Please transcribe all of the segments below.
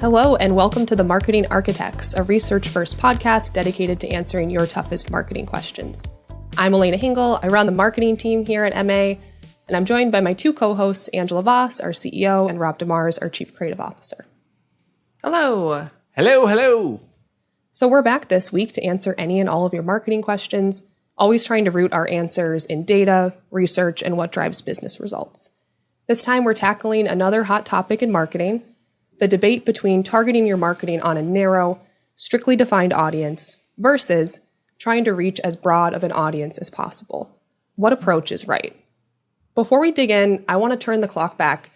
Hello, and welcome to The Marketing Architects, a research-first podcast dedicated to answering your toughest marketing questions. I'm Elena Hingle. I run the marketing team here at MA, and I'm joined by my two co-hosts, Angela Voss, our CEO, and Rob DeMars, our Chief Creative Officer. Hello. Hello. So we're back this week to answer any and all of your marketing questions, always trying to root our answers in data, research, and what drives business results. This time we're tackling another hot topic in marketing, the debate between targeting your marketing on a narrow, strictly defined audience versus trying to reach as broad of an audience as possible. What approach is right? Before we dig in, I want to turn the clock back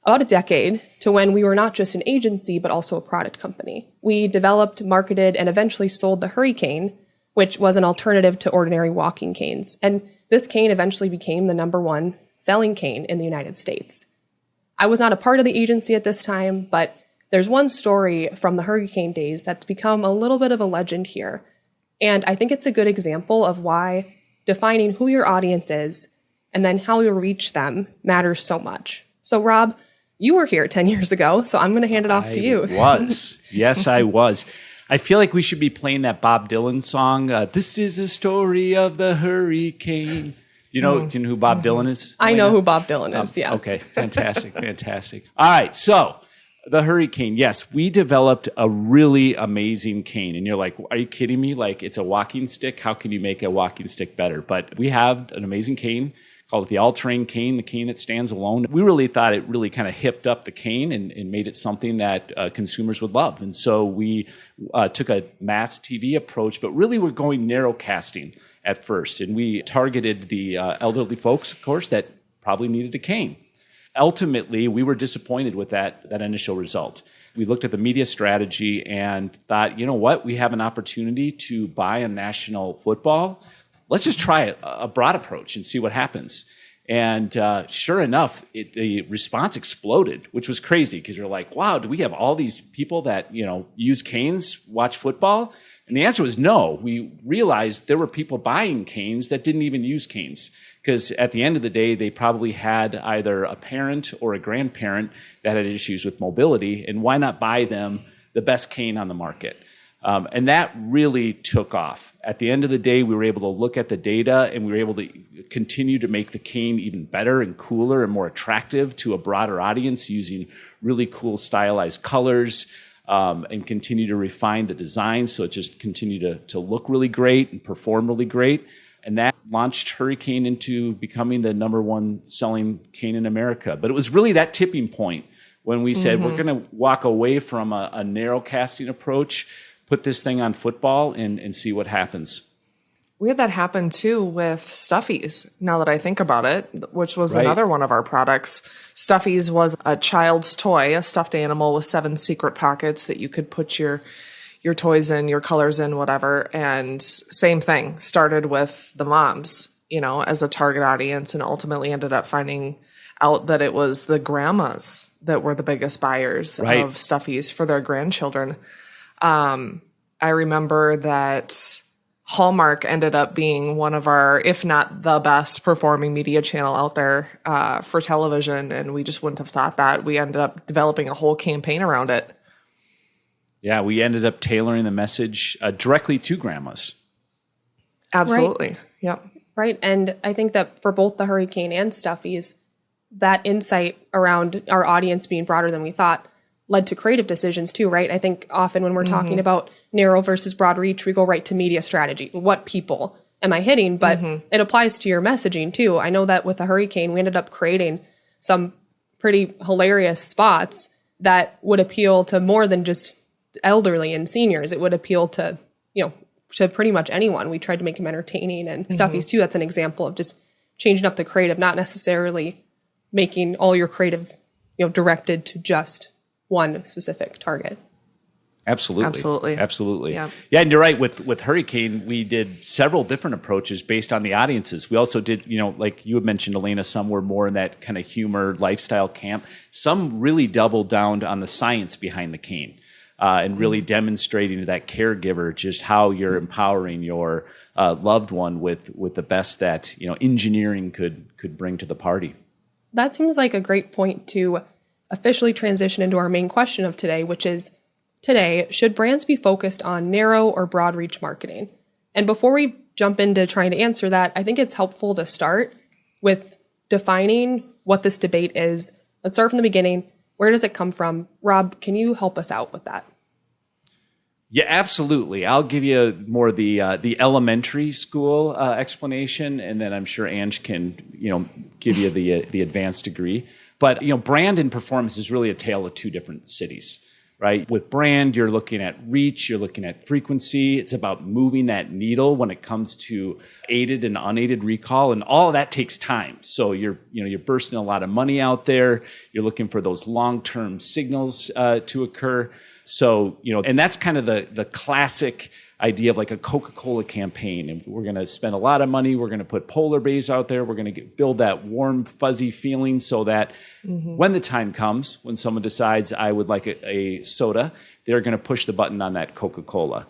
about a decade to when we were not just an agency, but also a product company. We developed, marketed, and eventually sold the HurryCane, which was an alternative to ordinary walking canes. And this cane eventually became the #1 selling cane in the United States. I was not a part of the agency at this time, but there's one story from the HurryCane days that's become a little bit of a legend here. And I think it's a good example of why defining who your audience is and then how you reach them matters so much. So Rob, you were here 10 years ago, so I'm going to hand it off to you. Yes, I was. I feel like we should be playing that Bob Dylan song, This is a Story of the HurryCane. Do you know who Bob Dylan is? I know who Bob Dylan is, yeah. Okay, fantastic. All right, so the HurryCane, yes, we developed a really amazing cane. And you're like, are you kidding me? Like, it's a walking stick. How can you make a walking stick better? But we have an amazing cane. Call it the all-terrain cane, the cane that stands alone. We really thought it really kind of hipped up the cane and made it something that consumers would love. And so we took a mass TV approach, but really we're going narrow casting at first. And we targeted the elderly folks, of course, that probably needed a cane. Ultimately, we were disappointed with that initial result. We looked at the media strategy and thought, you know what, we have an opportunity to buy a national football. Let's just try a broad approach and see what happens. And sure enough, the response exploded, which was crazy because you're like, wow, do we have all these people that, use canes, watch football? And the answer was no. We realized there were people buying canes that didn't even use canes because at the end of the day, they probably had either a parent or a grandparent that had issues with mobility, and why not buy them the best cane on the market? And that really took off. At the end of the day, we were able to look at the data and we were able to continue to make the cane even better and cooler and more attractive to a broader audience using really cool stylized colors and continue to refine the design so it just continued to look really great and perform really great. And that launched HurryCane into becoming the #1 selling cane in America. But it was really that tipping point when we said we're going to walk away from a narrow casting approach, put this thing on football and see what happens. We had that happen too with Stuffies, now that I think about it, which was another one of our products. Stuffies was a child's toy, a stuffed animal with 7 secret pockets that you could put your toys in, your colors in, whatever. And same thing, started with the moms, as a target audience, and ultimately ended up finding out that it was the grandmas that were the biggest buyers of Stuffies for their grandchildren. I remember that Hallmark ended up being one of our, if not the best performing media channel out there for television, and we just wouldn't have thought that. We ended up developing a whole campaign around it. Yeah, we ended up tailoring the message directly to grandmas. Absolutely. Right. Yep. Right, and I think that for both the HurryCane and Stuffies, that insight around our audience being broader than we thought led to creative decisions too, right? I think often when we're talking about narrow versus broad reach, we go right to media strategy. What people am I hitting? But it applies to your messaging too. I know that with the HurryCane, we ended up creating some pretty hilarious spots that would appeal to more than just elderly and seniors. It would appeal to, to pretty much anyone. We tried to make them entertaining, and Stuffies too. That's an example of just changing up the creative, not necessarily making all your creative, directed to just one specific target. Absolutely. Yeah. Yeah, and you're right. With HurryCane, we did several different approaches based on the audiences. We also did, like you had mentioned, Elena, some were more in that kind of humor, lifestyle camp. Some really doubled down on the science behind the cane and really demonstrating to that caregiver just how you're empowering your loved one with the best that engineering could bring to the party. That seems like a great point to officially transition into our main question of today, which is, today, should brands be focused on narrow or broad reach marketing? And before we jump into trying to answer that, I think it's helpful to start with defining what this debate is. Let's start from the beginning. Where does it come from? Rob, can you help us out with that? Yeah, absolutely. I'll give you more the elementary school explanation, and then I'm sure Ange can give you the advanced degree. But brand and performance is really a tale of two different cities, right? With brand, you're looking at reach, you're looking at frequency. It's about moving that needle when it comes to aided and unaided recall, and all of that takes time. So you're bursting a lot of money out there. You're looking for those long-term signals to occur. So, and that's kind of the classic idea of like a Coca-Cola campaign. And we're going to spend a lot of money. We're going to put polar bears out there. We're going to build that warm, fuzzy feeling so that when the time comes, when someone decides I would like a soda, they're going to push the button on that Coca-Cola.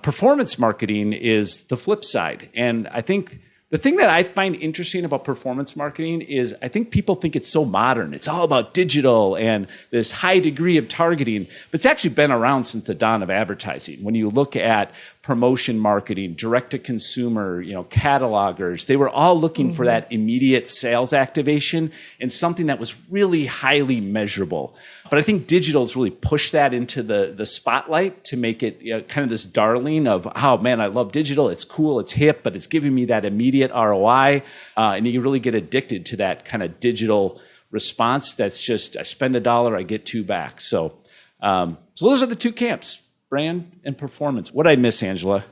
Performance marketing is the flip side. And I think the thing that I find interesting about performance marketing is I think people think it's so modern. It's all about digital and this high degree of targeting, but it's actually been around since the dawn of advertising. When you look at promotion marketing, direct to consumer, catalogers, they were all looking for that immediate sales activation and something that was really highly measurable. But I think digital's really pushed that into the spotlight to make it kind of this darling of, oh man, I love digital. It's cool, it's hip, but it's giving me that immediate ROI. And you can really get addicted to that kind of digital response that's just, I spend $1, I get $2 back. So those are the two camps, brand and performance. What did I miss, Angela?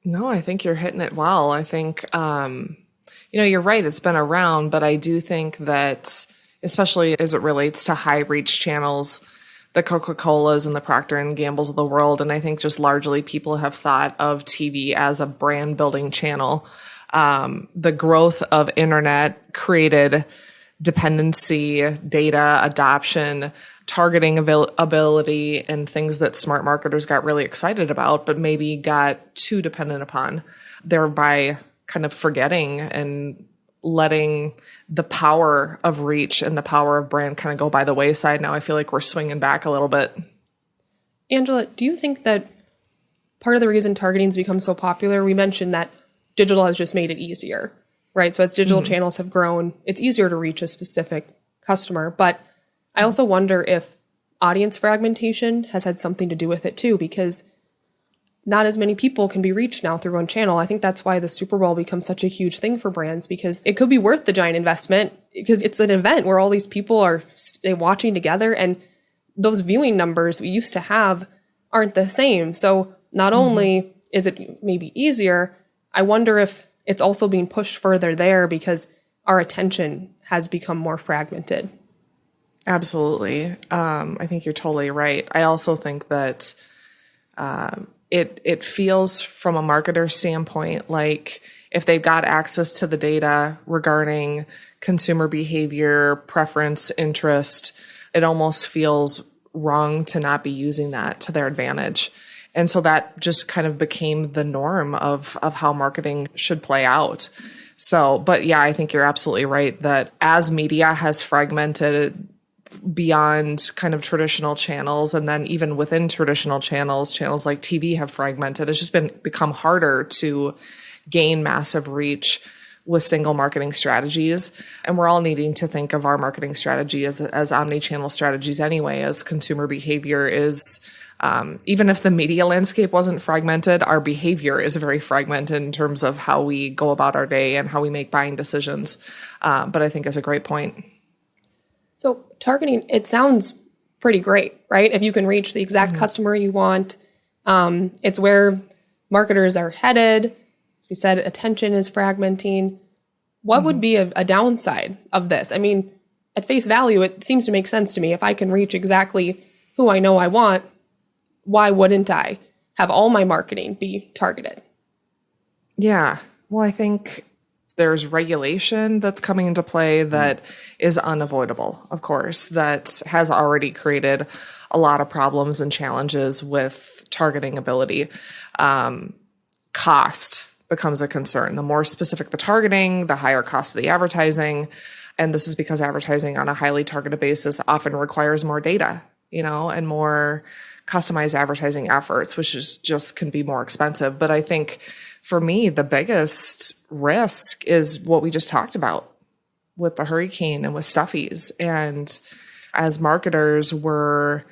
No, I think you're hitting it well. I think, you're right. It's been around, but I do think that, especially as it relates to high reach channels, the Coca-Colas and the Procter & Gambles of the world, and I think just largely people have thought of TV as a brand building channel. The growth of internet created dependency, data adoption, targeting ability, and things that smart marketers got really excited about, but maybe got too dependent upon, thereby kind of forgetting and letting the power of reach and the power of brand kind of go by the wayside. Now I feel like we're swinging back a little bit. Angela, do you think that part of the reason targeting's become so popular, we mentioned that digital has just made it easier, right? So as digital channels have grown, it's easier to reach a specific customer. But I also wonder if audience fragmentation has had something to do with it too, because not as many people can be reached now through one channel. I think that's why the Super Bowl becomes such a huge thing for brands, because it could be worth the giant investment because it's an event where all these people are watching together, and those viewing numbers we used to have aren't the same. So not only is it maybe easier, I wonder if it's also being pushed further there because our attention has become more fragmented. Absolutely. I think you're totally right. I also think that it feels from a marketer standpoint like if they've got access to the data regarding consumer behavior, preference, interest, it almost feels wrong to not be using that to their advantage. And so that just kind of became the norm of how marketing should play out. So, but yeah, I think you're absolutely right that as media has fragmented beyond kind of traditional channels, and then even within traditional channels like TV have fragmented, it's just become harder to gain massive reach with single marketing strategies. And we're all needing to think of our marketing strategy as omni-channel strategies anyway, as consumer behavior is, even if the media landscape wasn't fragmented, our behavior is very fragmented in terms of how we go about our day and how we make buying decisions. But I think it's a great point. So targeting, it sounds pretty great, right? If you can reach the exact customer you want, it's where marketers are headed. As we said, attention is fragmenting. What would be a downside of this? I mean, at face value, it seems to make sense to me. If I can reach exactly who I know I want, why wouldn't I have all my marketing be targeted? Yeah. Well, I think there's regulation that's coming into play that is unavoidable, of course, that has already created a lot of problems and challenges with targeting ability. Cost becomes a concern. The more specific the targeting, the higher cost of the advertising. And this is because advertising on a highly targeted basis often requires more data, and more customized advertising efforts, which just can be more expensive. But I think for me, the biggest risk is what we just talked about with the HurryCane and with Stuffies. And as marketers, we're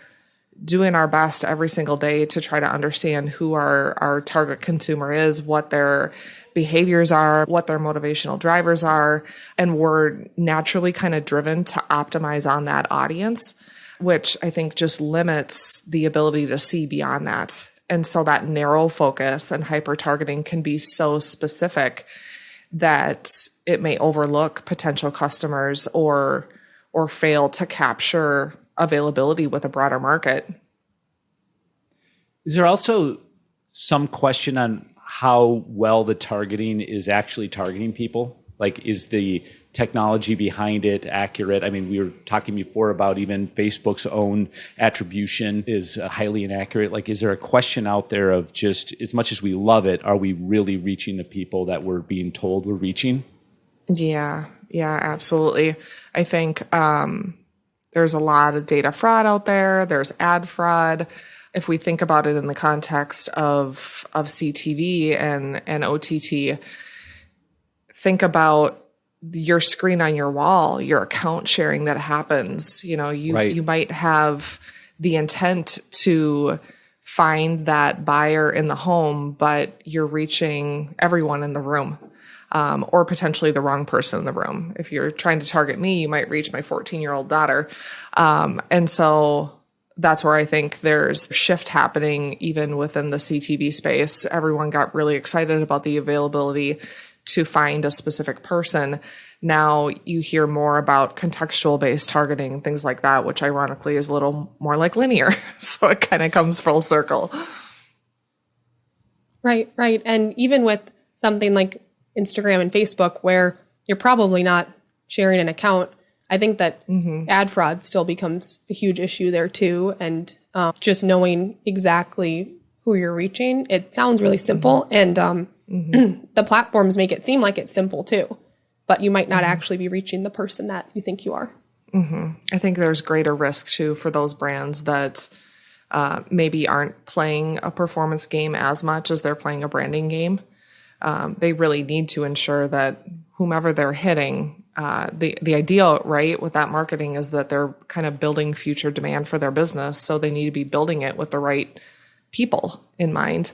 doing our best every single day to try to understand who our target consumer is, what their behaviors are, what their motivational drivers are. And we're naturally kind of driven to optimize on that audience, which I think just limits the ability to see beyond that. And so that narrow focus and hyper targeting can be so specific that it may overlook potential customers or fail to capture availability with a broader market. Is there also some question on how well the targeting is actually targeting people? Like, is the technology behind it accurate? I mean, we were talking before about even Facebook's own attribution is highly inaccurate. Like, is there a question out there of just, as much as we love it, are we really reaching the people that we're being told we're reaching? Yeah, absolutely. I think there's a lot of data fraud out there. There's ad fraud. If we think about it in the context of CTV and OTT, think about your screen on your wall, your account sharing that happens. You might have the intent to find that buyer in the home, but you're reaching everyone in the room. Or potentially the wrong person in the room. If you're trying to target me, you might reach my 14-year-old daughter. And so that's where I think there's a shift happening even within the CTV space. Everyone got really excited about the availability to find a specific person. Now you hear more about contextual-based targeting and things like that, which ironically is a little more like linear. So it kind of comes full circle. Right. And even with something like Instagram and Facebook, where you're probably not sharing an account, I think that ad fraud still becomes a huge issue there too. And just knowing exactly who you're reaching, it sounds really simple. And the platforms make it seem like it's simple too, but you might not actually be reaching the person that you think you are. I think there's greater risk too for those brands that maybe aren't playing a performance game as much as they're playing a branding game. They really need to ensure that whomever they're hitting, the ideal, right, with that marketing is that they're kind of building future demand for their business. So they need to be building it with the right people in mind.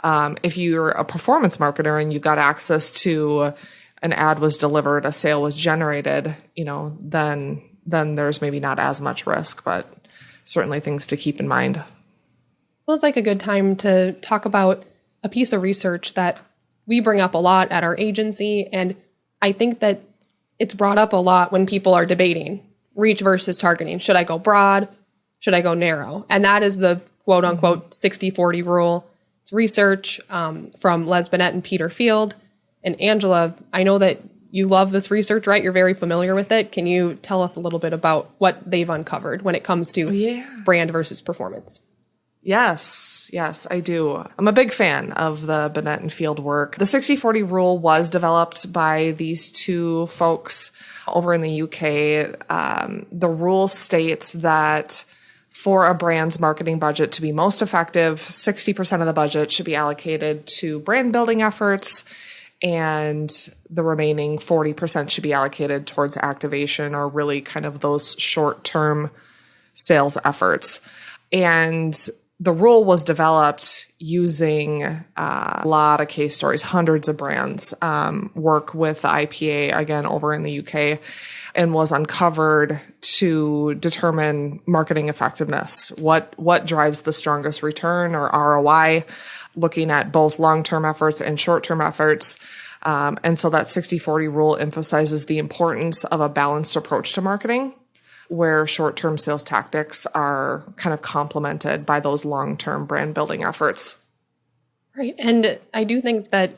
If you're a performance marketer and you got access to an ad was delivered, a sale was generated, then there's maybe not as much risk, but certainly things to keep in mind. Feels like a good time to talk about a piece of research that we bring up a lot at our agency, and I think that it's brought up a lot when people are debating reach versus targeting. Should I go broad? Should I go narrow? And that is the quote-unquote 60-40 rule. It's research from Les Binet and Peter Field. And Angela, I know that you love this research, right? You're very familiar with it. Can you tell us a little bit about what they've uncovered when it comes to brand versus performance? Yes, I do. I'm a big fan of the Binet and Field work. The 60-40 rule was developed by these two folks over in the UK. The rule states that for a brand's marketing budget to be most effective, 60% of the budget should be allocated to brand building efforts, and the remaining 40% should be allocated towards activation or really kind of those short-term sales efforts. And the rule was developed using a lot of case stories, hundreds of brands, work with the IPA, again, over in the UK, and was uncovered to determine marketing effectiveness. What drives the strongest return or ROI, looking at both long-term efforts and short-term efforts. And so that 60-40 rule emphasizes the importance of a balanced approach to marketing, where short-term sales tactics are kind of complemented by those long-term brand building efforts. Right. And I do think that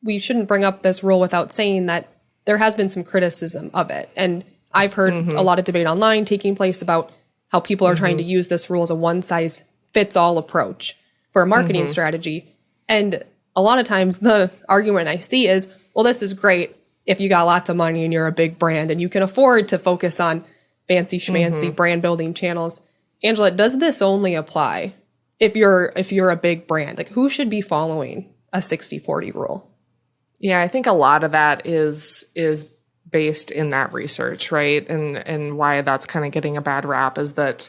we shouldn't bring up this rule without saying that there has been some criticism of it. And I've heard a lot of debate online taking place about how people are trying to use this rule as a one-size-fits-all approach for a marketing strategy. And a lot of times the argument I see is, well, this is great. if you got lots of money and you're a big brand and you can afford to focus on fancy schmancy brand building channels. Angela, does this only apply if you're a big brand? Like, who should be following a 60-40 rule? Yeah, I think a lot of that is based in that research, right? And why that's kind of getting a bad rap is that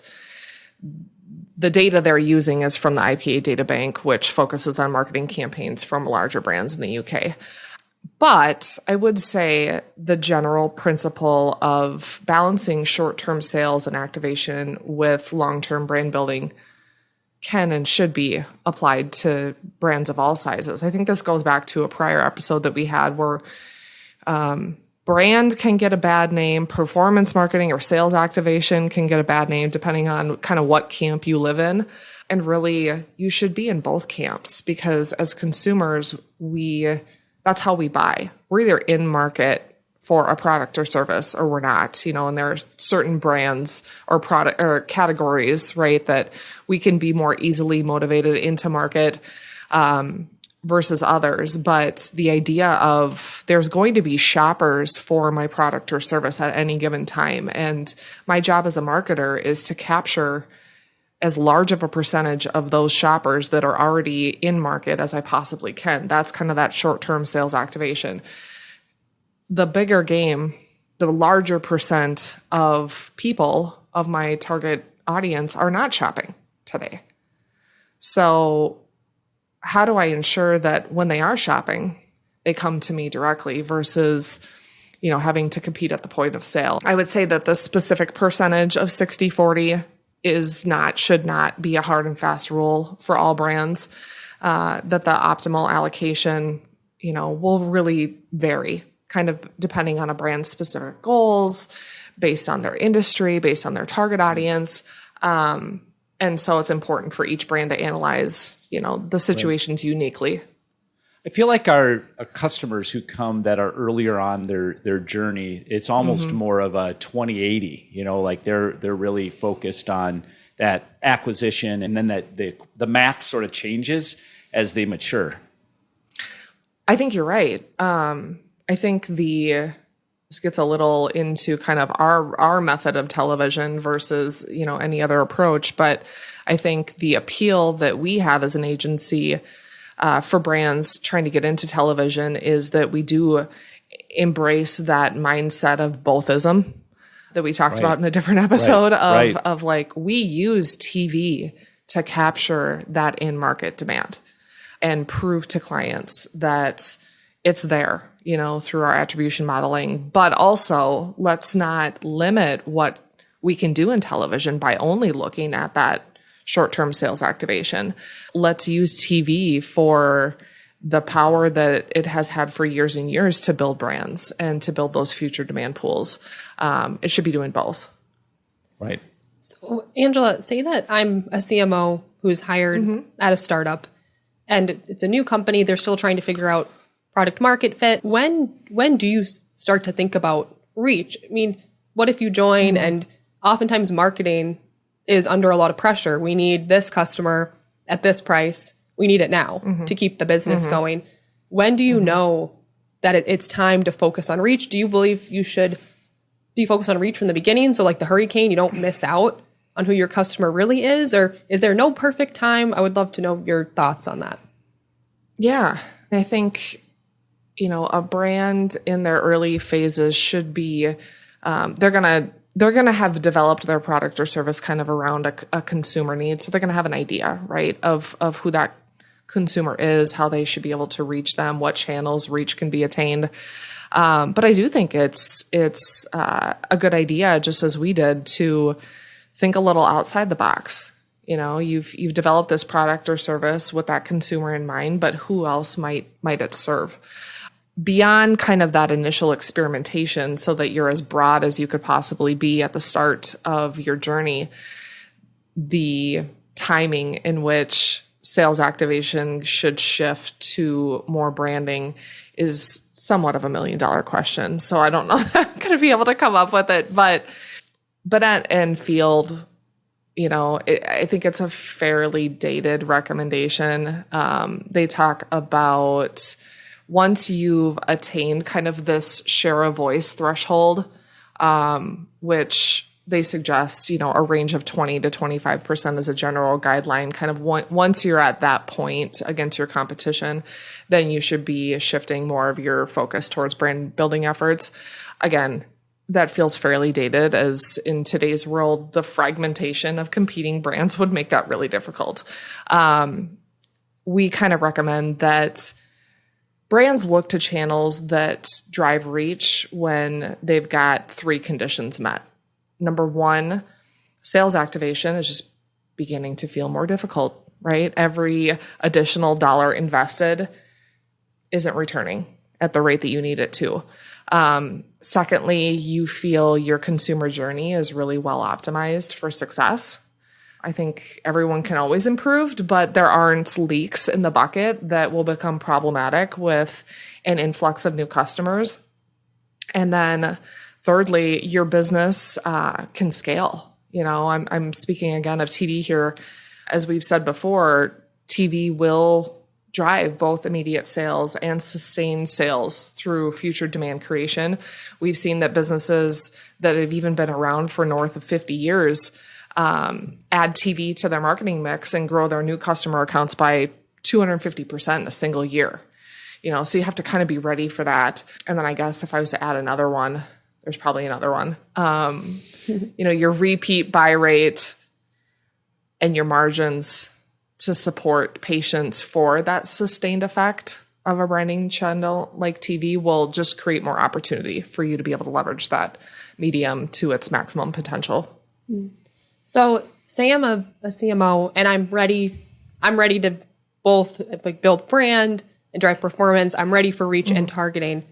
the data they're using is from the IPA data bank, which focuses on marketing campaigns from larger brands in the UK. But I would say the general principle of balancing short-term sales and activation with long-term brand building can and should be applied to brands of all sizes. I think this goes back to a prior episode that we had where brand can get a bad name, performance marketing or sales activation can get a bad name depending on kind of what camp you live in. And really, you should be in both camps because as consumers, that's how we buy. We're either in market for a product or service or we're not, and there are certain brands or product or categories, right, that we can be more easily motivated into market versus others. But the idea of there's going to be shoppers for my product or service at any given time. And my job as a marketer is to capture as large of a percentage of those shoppers that are already in market as I possibly can. That's kind of that short-term sales activation. The bigger game, the larger percent of people of my target audience are not shopping today. So how do I ensure that when they are shopping, they come to me directly versus, having to compete at the point of sale? I would say that the specific percentage of 60-40 should not be a hard and fast rule for all brands, that the optimal allocation, will really vary kind of depending on a brand's specific goals, based on their industry, based on their target audience. And so it's important for each brand to analyze, the situations uniquely. I feel like our customers who come that are earlier on their journey, it's almost more of a 2080, like they're really focused on that acquisition and then that the math sort of changes as they mature. I think you're right. I think this gets a little into kind of our method of television versus, any other approach. But I think the appeal that we have as an agency for brands trying to get into television is that we do embrace that mindset of bothism that we talked about in a different episode of like, we use TV to capture that in-market demand and prove to clients that it's there, through our attribution modeling. But also, let's not limit what we can do in television by only looking at that short-term sales activation. Let's use TV for the power that it has had for years and years to build brands and to build those future demand pools. It should be doing both. Right. So, Angela, say that I'm a CMO who's hired at a startup and it's a new company. They're still trying to figure out product market fit. When do you start to think about reach? I mean, what if you join and oftentimes marketing is under a lot of pressure? We need this customer at this price. We need it now to keep the business going. When do you know that it's time to focus on reach? Do you believe do you focus on reach from the beginning? So like the HurryCane, you don't miss out on who your customer really is? Or is there no perfect time? I would love to know your thoughts on that. Yeah. I think, a brand in their early phases should be, they're going to have developed their product or service kind of around a consumer need. So they're going to have an idea, right, of who that consumer is, how they should be able to reach them, what channels reach can be attained. But I do think it's a good idea, just as we did, to think a little outside the box. You've developed this product or service with that consumer in mind, but who else might it serve? Beyond kind of that initial experimentation so that you're as broad as you could possibly be at the start of your journey, the timing in which sales activation should shift to more branding is somewhat of $1 million question. So I don't know if I'm going to be able to come up with it, but at end field, I think it's a fairly dated recommendation. They talk about once you've attained kind of this share of voice threshold, which they suggest, a range of 20 to 25% as a general guideline, kind of once you're at that point against your competition, then you should be shifting more of your focus towards brand building efforts. Again, that feels fairly dated, as in today's world, the fragmentation of competing brands would make that really difficult. We kind of recommend that brands look to channels that drive reach when they've got 3 conditions met. Number 1, sales activation is just beginning to feel more difficult, right? Every additional dollar invested isn't returning at the rate that you need it to. Secondly, you feel your consumer journey is really well optimized for success. I think everyone can always improve, but there aren't leaks in the bucket that will become problematic with an influx of new customers. And then thirdly, your business can scale. I'm speaking again of TV here. As we've said before, TV will drive both immediate sales and sustained sales through future demand creation. We've seen that businesses that have even been around for north of 50 years add TV to their marketing mix and grow their new customer accounts by 250% in a single year. So you have to kind of be ready for that. And then I guess if I was to add another one, there's probably another one. Your repeat buy rate and your margins to support patience for that sustained effect of a branding channel like TV will just create more opportunity for you to be able to leverage that medium to its maximum potential. So say I'm a CMO and I'm ready to both build brand and drive performance. I'm ready for reach and targeting.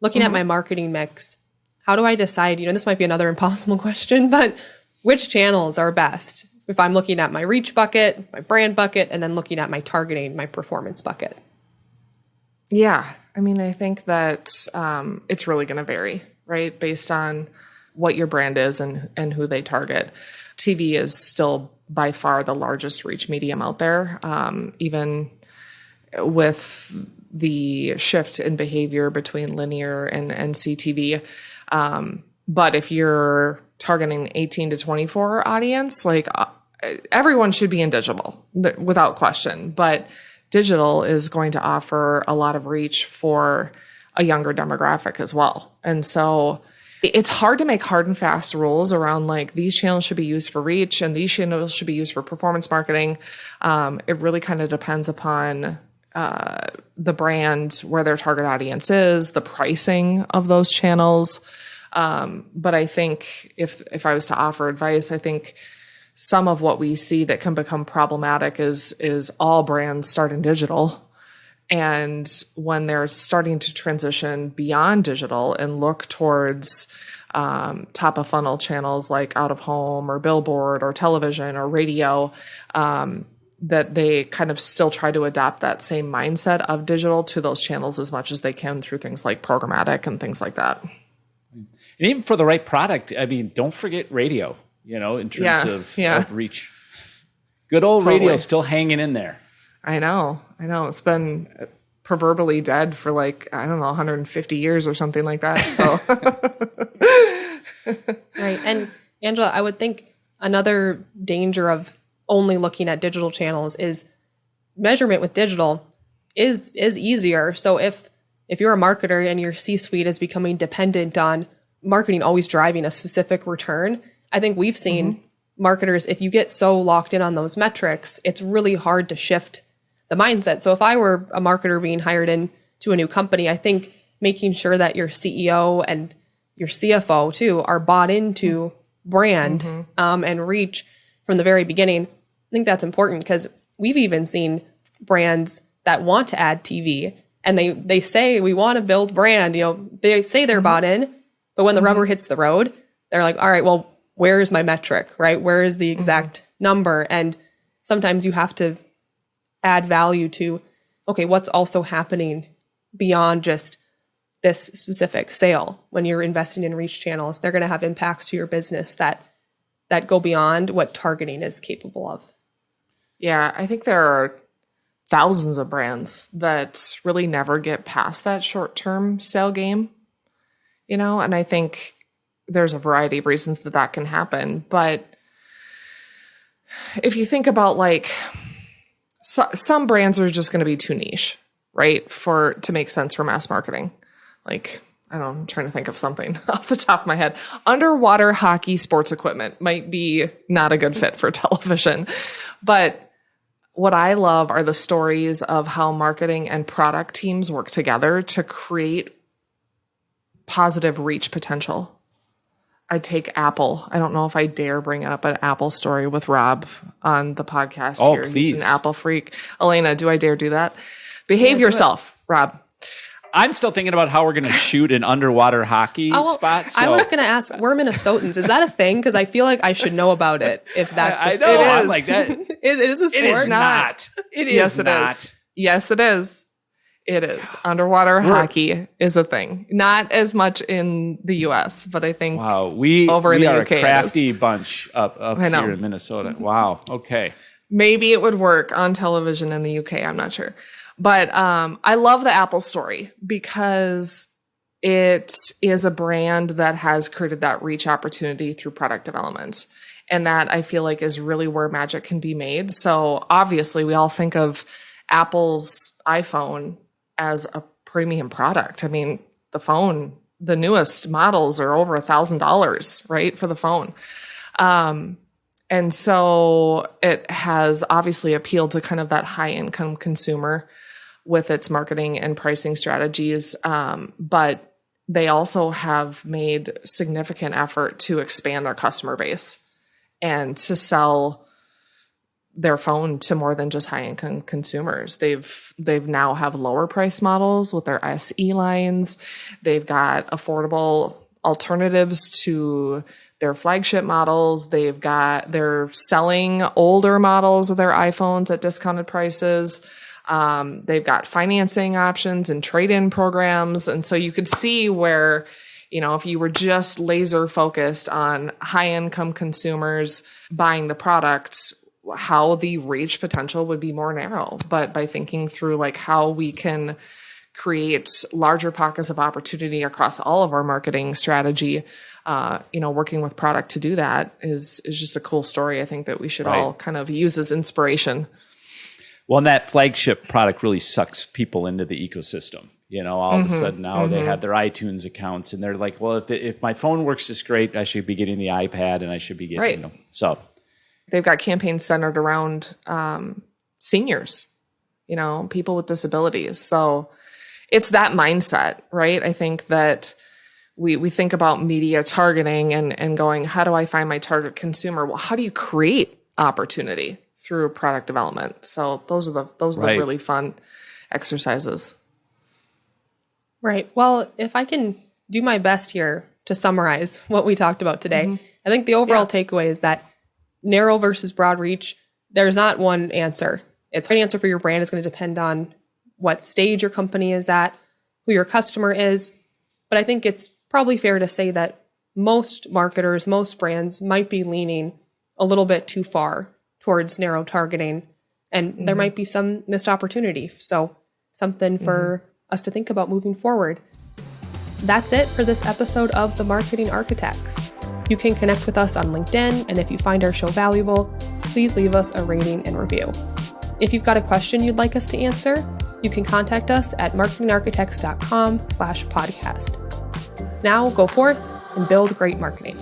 Looking at my marketing mix, how do I decide, this might be another impossible question, but which channels are best if I'm looking at my reach bucket, my brand bucket, and then looking at my targeting, my performance bucket? Yeah. I think that it's really going to vary, right? Based on what your brand is and who they target. TV is still by far the largest reach medium out there, even with the shift in behavior between linear and CTV. But if you're targeting 18 to 24 audience, everyone should be in digital without question. But digital is going to offer a lot of reach for a younger demographic as well. And so it's hard to make hard and fast rules around these channels should be used for reach and these channels should be used for performance marketing. It really kind of depends upon the brand, where their target audience is, the pricing of those channels. But I think if I was to offer advice, I think some of what we see that can become problematic is all brands start in digital. And when they're starting to transition beyond digital and look towards top of funnel channels like out of home or billboard or television or radio, that they kind of still try to adapt that same mindset of digital to those channels as much as they can through things like programmatic and things like that. And even for the right product, don't forget radio, in terms of reach. Good old radio still hanging in there. I know. It's been proverbially dead for 150 years or something like that. So, right. And Angela, I would think another danger of only looking at digital channels is measurement with digital is easier. So if you're a marketer and your C-suite is becoming dependent on marketing always driving a specific return, I think we've seen marketers, if you get so locked in on those metrics, it's really hard to shift the mindset. So if I were a marketer being hired into a new company, I think making sure that your CEO and your CFO too are bought into brand and reach from the very beginning. I think that's important because we've even seen brands that want to add TV and they say we want to build brand. They say they're bought in, but when the rubber hits the road, they're like, all right, well, where is my metric, right? Where is the exact number? And sometimes you have to add value to, okay, what's also happening beyond just this specific sale. When you're investing in reach channels, they're going to have impacts to your business that go beyond what targeting is capable of. Yeah, I think there are thousands of brands that really never get past that short-term sale game, and I think there's a variety of reasons that can happen. But if you think about some brands are just going to be too niche, right? To make sense for mass marketing. Like, I don't know, I'm trying to think of something off the top of my head. Underwater hockey sports equipment might be not a good fit for television. But what I love are the stories of how marketing and product teams work together to create positive reach potential. I take Apple. I don't know if I dare bring up an Apple story with Rob on the podcast here. Please. He's an Apple freak. Elena, do I dare do that? Behave yourself, Rob. I'm still thinking about how we're going to shoot an underwater hockey spot. So. I was going to ask, we're Minnesotans. Is that a thing? Because I feel like I should know about it if that's a sport. I know. I'm like that. It is a sport. It is not. It is not. Yes, it is. It is. Underwater hockey is a thing. Not as much in the U.S., but I think we over in the are UK a crafty bunch up here in Minnesota. Wow. Okay. Maybe it would work on television in the UK. I'm not sure. But I love the Apple story because it is a brand that has created that reach opportunity through product development. And that I feel like is really where magic can be made. So obviously we all think of Apple's iPhone as a premium product. I mean, the newest models are over $1,000, right, for the phone. And so it has obviously appealed to kind of that high income consumer with its marketing and pricing strategies. But they also have made significant effort to expand their customer base and to sell their phone to more than just high income consumers. They've now have lower price models with their SE lines. They've got affordable alternatives to their flagship models. They're selling older models of their iPhones at discounted prices. They've got financing options and trade-in programs. And so you could see where, if you were just laser focused on high income consumers buying the product, how the reach potential would be more narrow. But by thinking through how we can create larger pockets of opportunity across all of our marketing strategy, working with product to do that is just a cool story. I think that we should all kind of use as inspiration. Well, and that flagship product really sucks people into the ecosystem. All of a sudden now they have their iTunes accounts and they're like, well, if my phone works this great, I should be getting the iPad and I should be getting, so. They've got campaigns centered around seniors, people with disabilities. So it's that mindset, right? I think that we think about media targeting and going, how do I find my target consumer? Well, how do you create opportunity through product development? So those are the really fun exercises. Right. Well, if I can do my best here to summarize what we talked about today, I think the overall takeaway is that narrow versus broad reach, there's not one answer. It's an answer for your brand is going to depend on what stage your company is at, who your customer is. But I think it's probably fair to say that most marketers, most brands might be leaning a little bit too far towards narrow targeting, and there might be some missed opportunity. So something for us to think about moving forward. That's it for this episode of The Marketing Architects. You can connect with us on LinkedIn, and if you find our show valuable, please leave us a rating and review. If you've got a question you'd like us to answer, you can contact us at marketingarchitects.com/podcast. Now go forth and build great marketing.